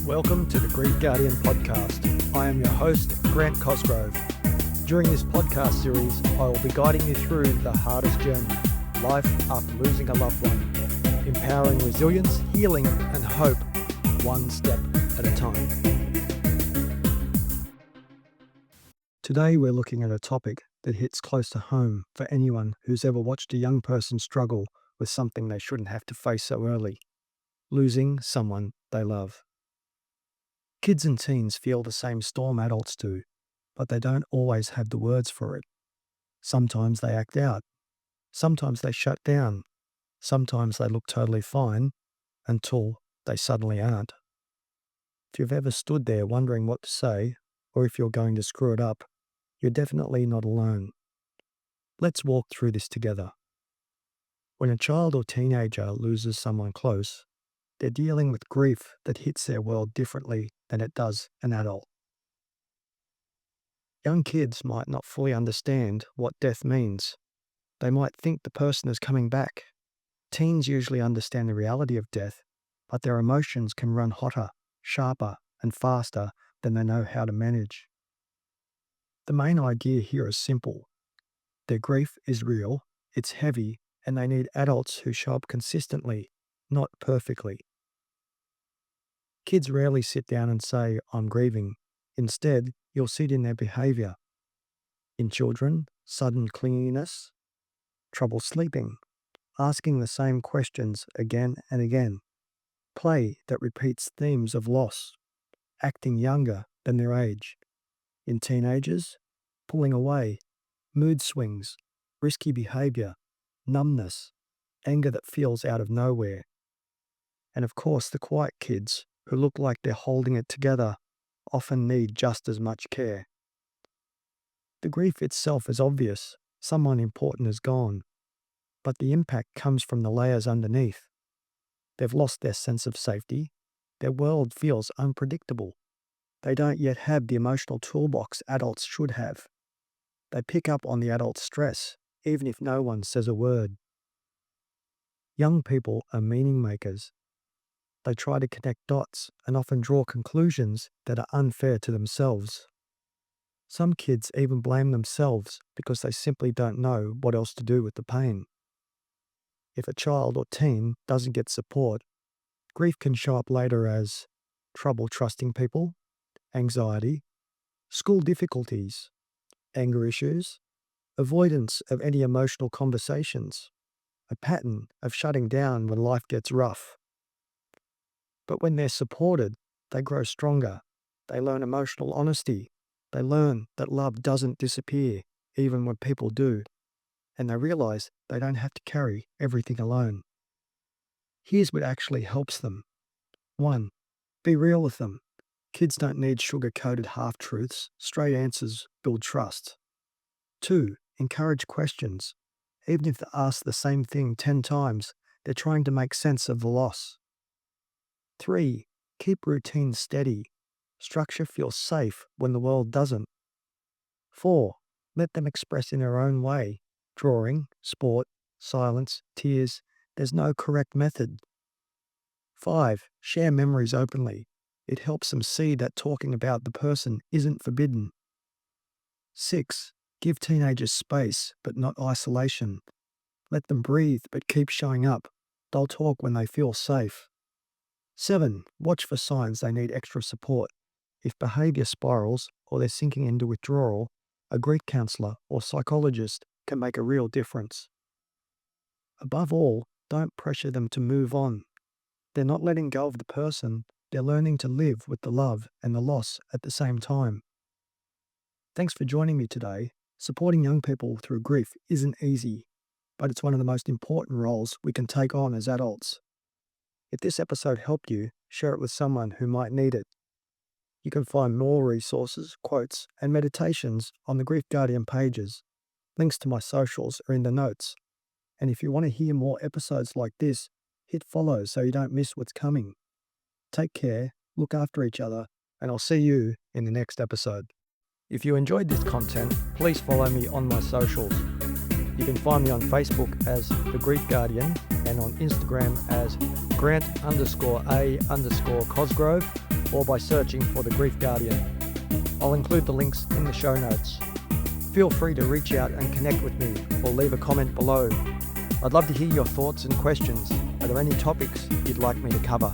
Welcome to the Grief Guardian podcast. I am your host, Grant Cosgrove. During this podcast series, I will be guiding you through the hardest journey, life after losing a loved one, empowering resilience, healing, and hope, one step at a time. Today, we're looking at a topic that hits close to home for anyone who's ever watched a young person struggle with something they shouldn't have to face so early: losing someone they love. Kids and teens feel the same storm adults do, but they don't always have the words for it. Sometimes they act out. Sometimes they shut down. Sometimes they look totally fine until they suddenly aren't. If you've ever stood there wondering what to say, or if you're going to screw it up, you're definitely not alone. Let's walk through this together. When a child or teenager loses someone close, they're dealing with grief that hits their world differently than it does an adult. Young kids might not fully understand what death means. They might think the person is coming back. Teens usually understand the reality of death, but their emotions can run hotter, sharper, and faster than they know how to manage. The main idea here is simple. Their grief is real, it's heavy, and they need adults who show up consistently, not perfectly. Kids rarely sit down and say, "I'm grieving." Instead, you'll see it in their behaviour. In children, sudden clinginess, trouble sleeping, asking the same questions again and again, play that repeats themes of loss, acting younger than their age. In teenagers, pulling away, mood swings, risky behaviour, numbness, anger that feels out of nowhere. And of course, the quiet kids, who look like they're holding it together, often need just as much care. The grief itself is obvious. Someone important is gone. But the impact comes from the layers underneath. They've lost their sense of safety. Their world feels unpredictable. They don't yet have the emotional toolbox adults should have. They pick up on the adult stress, even if no one says a word. Young people are meaning makers. They try to connect dots and often draw conclusions that are unfair to themselves. Some kids even blame themselves because they simply don't know what else to do with the pain. If a child or teen doesn't get support, grief can show up later as trouble trusting people, anxiety, school difficulties, anger issues, avoidance of any emotional conversations, a pattern of shutting down when life gets rough. But when they're supported, they grow stronger. They learn emotional honesty. They learn that love doesn't disappear, even when people do. And they realize they don't have to carry everything alone. Here's what actually helps them. 1. Be real with them. Kids don't need sugar-coated half-truths. Straight answers build trust. 2. Encourage questions. Even if they ask the same thing 10 times, they're trying to make sense of the loss. 3. Keep routines steady. Structure feels safe when the world doesn't. 4. Let them express in their own way. Drawing, sport, silence, tears. There's no correct method. 5. Share memories openly. It helps them see that talking about the person isn't forbidden. 6. Give teenagers space, but not isolation. Let them breathe, but keep showing up. They'll talk when they feel safe. 7. Watch for signs they need extra support. If behaviour spirals or they're sinking into withdrawal, a grief counsellor or psychologist can make a real difference. Above all, don't pressure them to move on. They're not letting go of the person, they're learning to live with the love and the loss at the same time. Thanks for joining me today. Supporting young people through grief isn't easy, but it's one of the most important roles we can take on as adults. If this episode helped you, share it with someone who might need it. You can find more resources, quotes, and meditations on the Grief Guardian pages. Links to my socials are in the notes. And if you want to hear more episodes like this, hit follow so you don't miss what's coming. Take care, look after each other, and I'll see you in the next episode. If you enjoyed this content, please follow me on my socials. You can find me on Facebook as The Grief Guardian and on Instagram as Grant_A_Cosgrove, or by searching for The Grief Guardian. I'll include the links in the show notes. Feel free to reach out and connect with me or leave a comment below. I'd love to hear your thoughts and questions. Are there any topics you'd like me to cover?